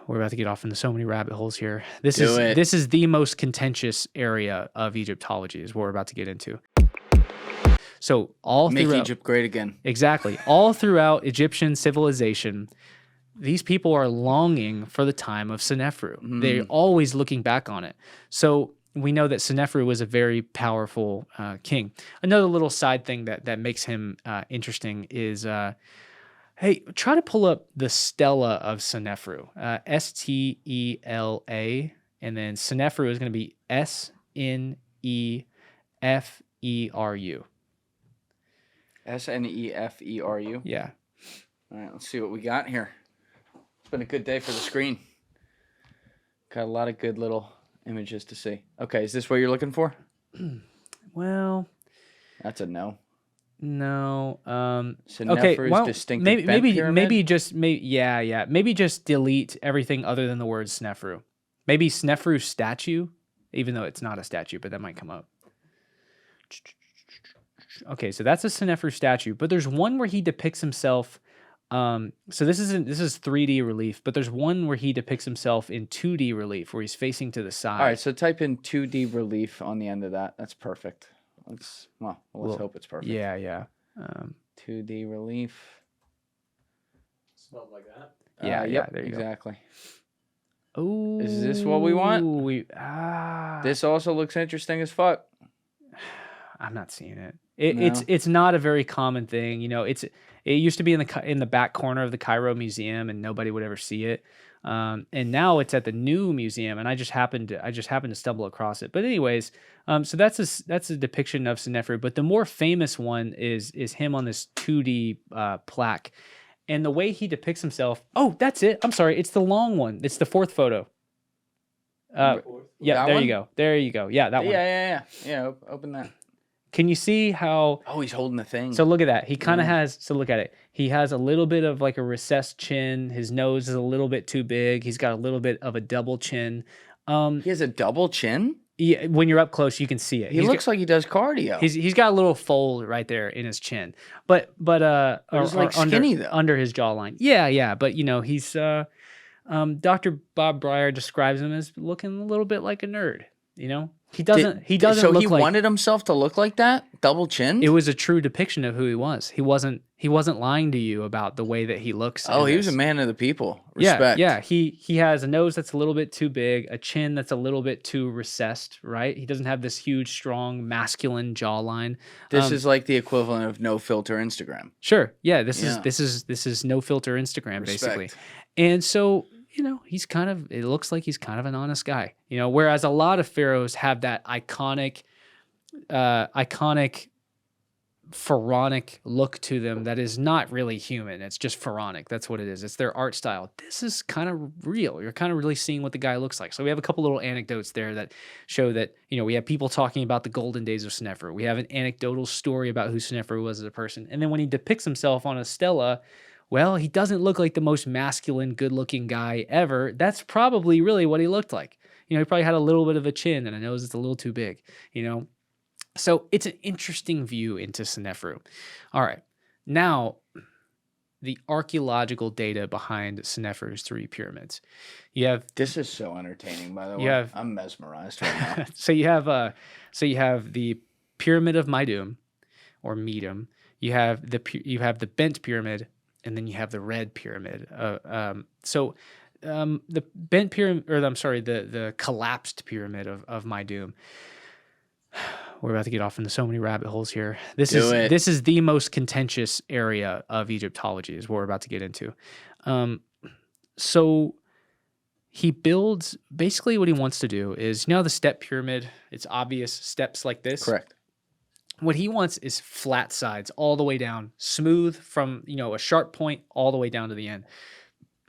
We're about to get off into so many rabbit holes here. This Do it. is the most contentious area of Egyptology is what we're about to get into. So all Make throughout Egypt great again. exactly all throughout Egyptian civilization, these people are longing for the time of Senefru. They're always looking back on it. So we know that Senefru was a very powerful king. Another little side thing that makes him interesting is, hey, try to pull up the Stela of Senefru. Stela, and then Senefru is going to be Sneferu. Sneferu. Yeah. All right, let's see what we got here. It's been a good day for the screen. Got a lot of good little images to see. Okay, is this what you're looking for? Well, that's a no. No. Okay. Well, distinctive maybe just delete everything other than the word Snefru. Maybe Snefru statue, even though it's not a statue, but that might come up. Okay, so that's a Senefru statue, but there's one where he depicts himself. So this is 3D relief, but there's one where he depicts himself in 2D relief, where he's facing to the side. All right, so type in 2D relief on the end of that. That's perfect. Let's hope it's perfect. Yeah. 2D relief. Smelled like that. Yeah, there you exactly. go. Oh, is this what we want? This also looks interesting as fuck. I'm not seeing it. It's not a very common thing. You know, it used to be in the back corner of the Cairo Museum, and nobody would ever see it. And now it's at the new museum, and I just happened to stumble across it. But anyways, so that's a depiction of Senefru. But the more famous one is him on this 2D plaque, and the way he depicts himself. Oh, that's it. I'm sorry, it's the long one. It's the fourth photo. Yeah, there you go. There you go. Yeah, that one. Yeah. Open that. Can you see how? Oh, he's holding the thing. So look at that. He kind of has. So look at it. He has a little bit of like a recessed chin. His nose is a little bit too big. He's got a little bit of a double chin. He has a double chin. Yeah, when you're up close, you can see it. He looks like he does cardio. He's got a little fold right there in his chin, but he's like skinny though under his jawline. Yeah. But you know he's Dr. Bob Breyer describes him as looking a little bit like a nerd. You know, he doesn't. So he wanted himself to look like that, double chin. It was a true depiction of who he was. He wasn't lying to you about the way that he looks. Oh, he was a man of the people. Respect. Yeah. He has a nose that's a little bit too big, a chin that's a little bit too recessed. Right. He doesn't have this huge, strong, masculine jawline. This is like the equivalent of no filter Instagram. Sure. Yeah. This is no filter Instagram basically, and so. You know, it looks like he's kind of an honest guy, you know, whereas a lot of pharaohs have that iconic pharaonic look to them that is not really human. It's just pharaonic. That's what it is. It's their art style. This is kind of real. You're kind of really seeing what the guy looks like. So we have a couple little anecdotes there that show that, you know, we have people talking about the golden days of Senefru. We have an anecdotal story about who Senefru was as a person. And then when he depicts himself on a stela, well, he doesn't look like the most masculine, good-looking guy ever. That's probably really what he looked like. You know, he probably had a little bit of a chin and a nose that's a little too big, you know. So it's an interesting view into Senefru. All right. Now, the archaeological data behind Senefru's 3 pyramids. This is so entertaining, by the way. I'm mesmerized right now. So you have the Pyramid of Meidum, or Meidum. You have the bent pyramid, and then you have the red pyramid. The bent pyramid, the collapsed pyramid of Meidum. We're about to get off into so many rabbit holes here. This is the most contentious area of Egyptology is what we're about to get into. So he builds, basically what he wants to do is, you know, the step pyramid, it's obvious steps like this. Correct. What he wants is flat sides all the way down, smooth from, you know, a sharp point all the way down to the end.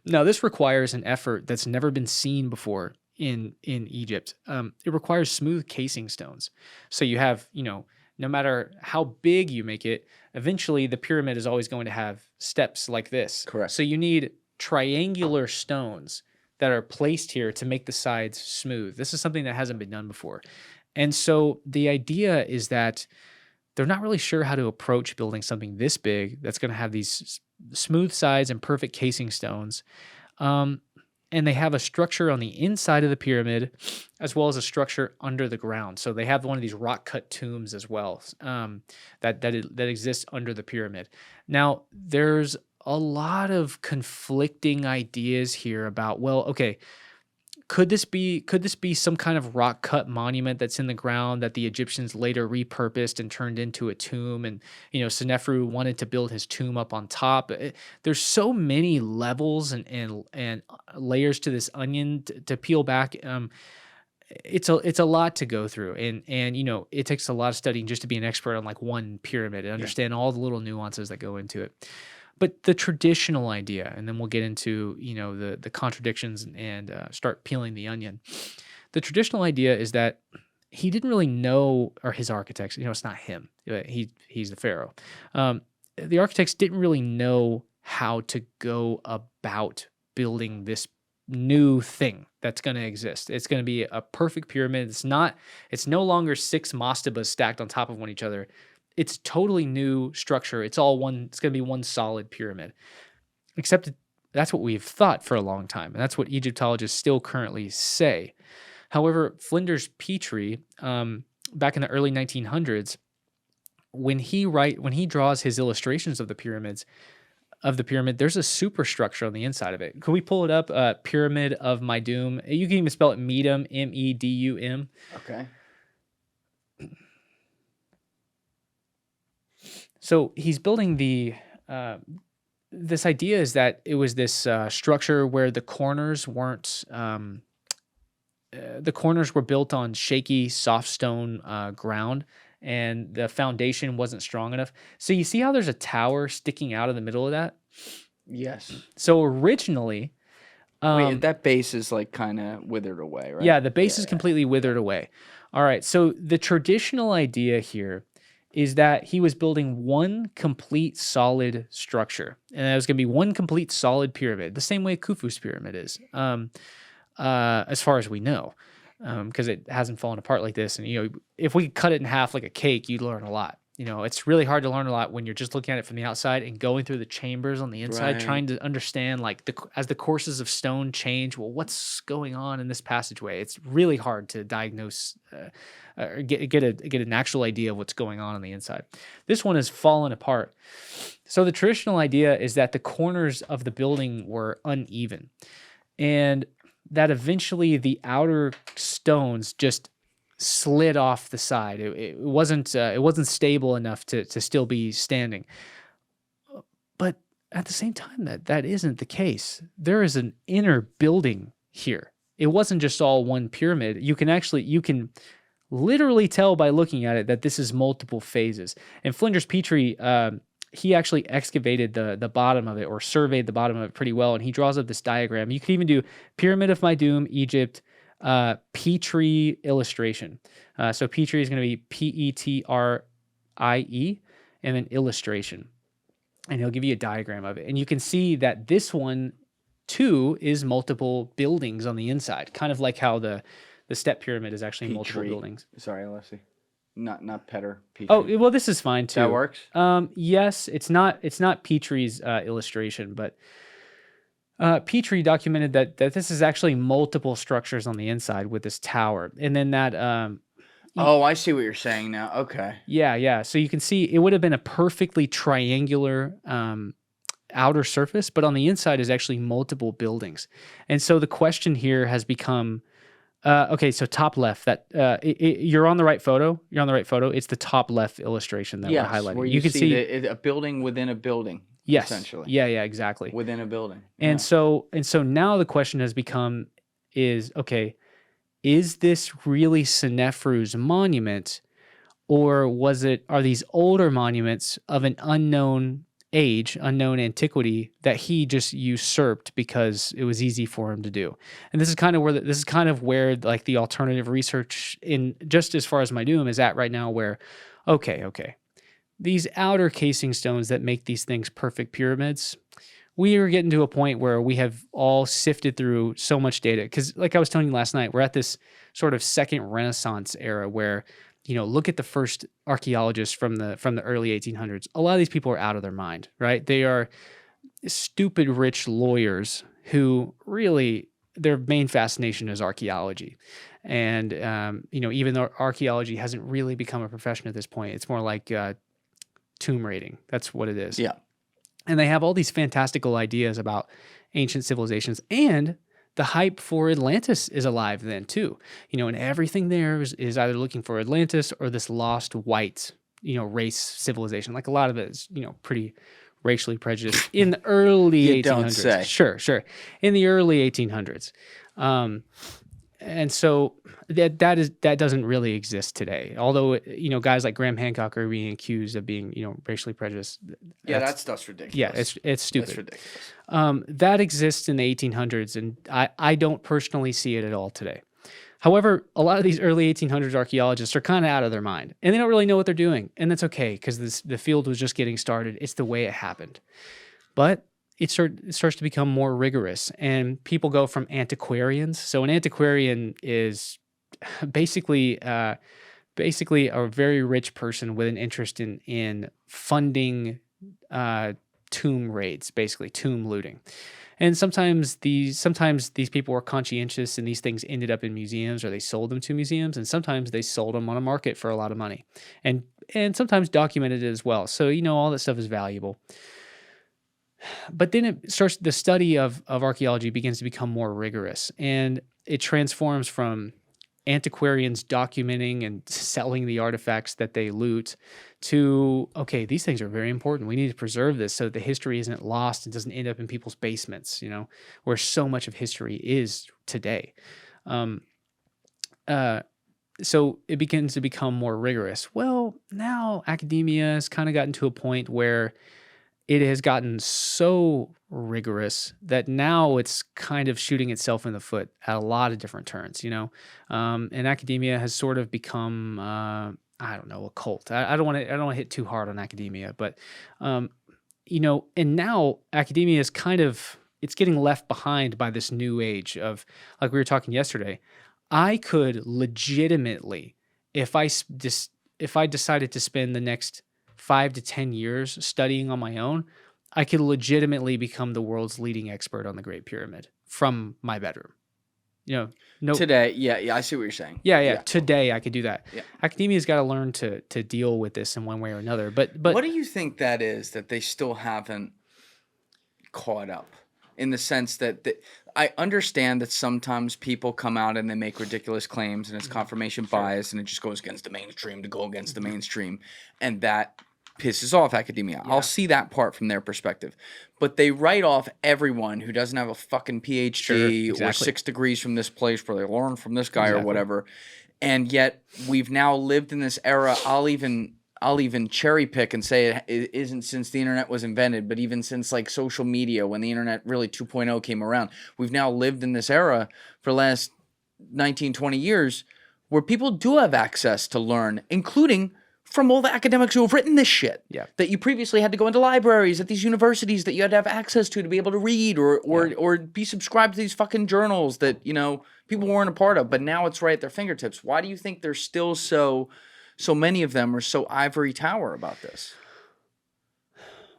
Now, this requires an effort that's never been seen before in Egypt. It requires smooth casing stones. So you have, you know, no matter how big you make it, eventually the pyramid is always going to have steps like this. Correct. So you need triangular stones that are placed here to make the sides smooth. This is something that hasn't been done before. And so the idea is that they're not really sure how to approach building something this big that's going to have these smooth sides and perfect casing stones. and they have a structure on the inside of the pyramid as well as a structure under the ground. So they have one of these rock cut tombs as well, that exists under the pyramid. Now, there's a lot of conflicting ideas here about, well, okay, could this be some kind of rock cut monument that's in the ground that the Egyptians later repurposed and turned into a tomb? And Senefru wanted to build his tomb up on top. There's so many levels and layers to this onion to peel back. It's a lot to go through, and it takes a lot of studying just to be an expert on like one pyramid and understand all the little nuances that go into it. But the traditional idea, and then we'll get into the contradictions and start peeling the onion. The traditional idea is that he didn't really know, or his architects, it's not him. He's the pharaoh. The architects didn't really know how to go about building this new thing that's going to exist. It's going to be a perfect pyramid. It's no longer 6 mastabas stacked on top of each other. It's totally new structure. It's going to be one solid pyramid. Except that's what we've thought for a long time, and that's what Egyptologists still currently say. However, Flinders Petrie, back in the early 1900s, when he draws his illustrations of the pyramid, there's a superstructure on the inside of it. Could we pull it up? Pyramid of Meidum. You can even spell it Medum, Medum. Okay. So he's building this idea is that it was this structure where the corners weren't, the corners were built on shaky, soft stone ground, and the foundation wasn't strong enough. So you see how there's a tower sticking out of the middle of that? Yes. So originally, wait, that base is like kind of withered away, right? Yeah, the base is completely withered away. All right, so the traditional idea here is that he was building one complete solid structure, and that was going to be one complete solid pyramid, the same way Khufu's pyramid is, as far as we know, because it hasn't fallen apart like this. And if we cut it in half like a cake, you'd learn a lot. It's really hard to learn a lot when you're just looking at it from the outside and going through the chambers on the inside, Right. trying to understand as the courses of stone change. Well, what's going on in this passageway? It's really hard to diagnose or get an actual idea of what's going on the inside. This one has fallen apart. So the traditional idea is that the corners of the building were uneven, and that eventually the outer stones just slid off the side. It wasn't stable enough to still be standing. But at the same time, that isn't the case. There is an inner building here. It wasn't just all one pyramid. You can literally tell by looking at it that this is multiple phases. And Flinders Petrie, he actually excavated the bottom of it, or surveyed the bottom of it pretty well, and he draws up this diagram. You could even do Pyramid of Meidum, Egypt, Petrie illustration. So Petrie is going to be Petrie, and then illustration. And he'll give you a diagram of it. And you can see that this one, too, is multiple buildings on the inside, kind of like how the step pyramid is actually multiple buildings. Sorry, Leslie. Not Petter. Petrie. Oh, well, this is fine, too. That works? Yes, it's not Petrie's illustration, but Petrie documented that this is actually multiple structures on the inside with this tower. And then that... oh, I see what you're saying now. Okay. Yeah. So you can see it would have been a perfectly triangular outer surface, but on the inside is actually multiple buildings. And so the question here has become... okay, so top left, you're on the right photo. You're on the right photo. It's the top left illustration that we're highlighting. Where you can see a building within a building. Yes. Essentially. Yeah, exactly. Within a building. And so now the question has become is this really Senefru's monument, or are these older monuments of an unknown age, unknown antiquity that he just usurped because it was easy for him to do? And this is kind of where like the alternative research in just as far as Meidum is at right now, where okay, these outer casing stones that make these things perfect pyramids, we are getting to a point where we have all sifted through so much data. Because like I was telling you last night, we're at this sort of second Renaissance era where, look at the first archaeologists from the early 1800s. A lot of these people are out of their mind, right? They are stupid rich lawyers who really their main fascination is archaeology. And, even though archaeology hasn't really become a profession at this point, it's more like tomb raiding. That's what it is. Yeah. And they have all these fantastical ideas about ancient civilizations, and the hype for Atlantis is alive then too. And everything there is either looking for Atlantis or this lost white, race civilization. Like a lot of it is, pretty racially prejudiced in the early You 1800s. don't say. Sure. In the early 1800s. And so that doesn't really exist today. Although, guys like Graham Hancock are being accused of being, racially prejudiced. Yeah, that's ridiculous. Yeah, it's stupid. That's ridiculous. That exists in the 1800s, and I don't personally see it at all today. However, a lot of these early 1800s archaeologists are kind of out of their mind, and they don't really know what they're doing, and that's okay because the field was just getting started. It's the way it happened. But it starts to become more rigorous, and people go from antiquarians. So an antiquarian is basically a very rich person with an interest in funding tomb raids, basically tomb looting. And sometimes these people were conscientious, and these things ended up in museums, or they sold them to museums, and sometimes they sold them on a market for a lot of money, and sometimes documented it as well. So all that stuff is valuable. But then the study of archaeology begins to become more rigorous, and it transforms from antiquarians documenting and selling the artifacts that they loot to, okay, these things are very important. We need to preserve this so that the history isn't lost and doesn't end up in people's basements, where so much of history is today. So it begins to become more rigorous. Well, now academia has kind of gotten to a point where it has gotten so rigorous that now it's kind of shooting itself in the foot at a lot of different turns, and academia has sort of become, I don't know, a cult. I don't want to hit too hard on academia, but, and now academia is it's getting left behind by this new age of, like we were talking yesterday. I could legitimately, if I decided to spend the next 5 to 10 years studying on my own, I could legitimately become the world's leading expert on the Great Pyramid from my bedroom. No. Today, yeah, I see what you're saying. Yeah. Today I could do that. Yeah. Academia's got to learn to deal with this in one way or another. But what do you think that is that they still haven't caught up? In the sense that I understand that sometimes people come out and they make ridiculous claims, and it's confirmation bias, and it just goes against the mainstream to go against the mainstream, and that pisses off academia. Yeah. I'll see that part from their perspective. But they write off everyone who doesn't have a fucking PhD or 6 degrees from this place where they learned from this guy or whatever. And yet we've now lived in this era. I'll even cherry pick and say it isn't since the internet was invented, but even since like social media, when the internet really 2.0 came around, we've now lived in this era for the last 19, 20 years where people do have access to learn, including from all the academics who have written this shit. Yeah. That you previously had to go into libraries at these universities that you had to have access to be able to read or be subscribed to these fucking journals that, people weren't a part of, but now it's right at their fingertips. Why do you think there's still so many of them are so ivory tower about this?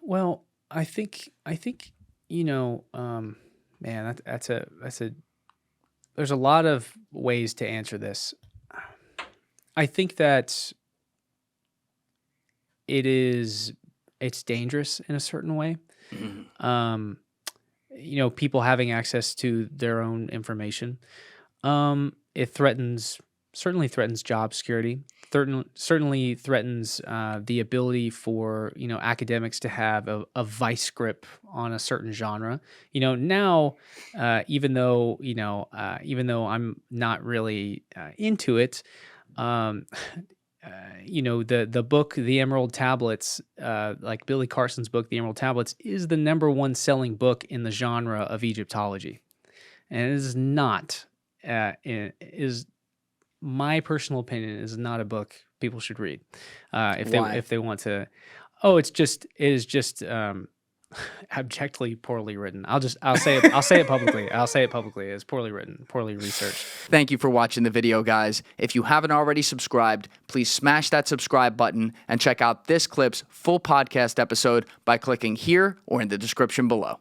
Well, I think man, that's a there's a lot of ways to answer this. I think that it's dangerous in a certain way. Mm-hmm. People having access to their own information. It certainly threatens job security. Certainly threatens the ability for academics to have a vice grip on a certain genre. Now, even though I'm not really into it, the book The Emerald Tablets, like Billy Carson's book The Emerald Tablets, is the #1 selling book in the genre of Egyptology, and it is not is. My personal opinion is not a book people should read if they want to. It is just abjectly poorly written. I'll say it publicly. I'll say it publicly. It's poorly written, poorly researched. Thank you for watching the video, guys. If you haven't already subscribed, please smash that subscribe button and check out this clip's full podcast episode by clicking here or in the description below.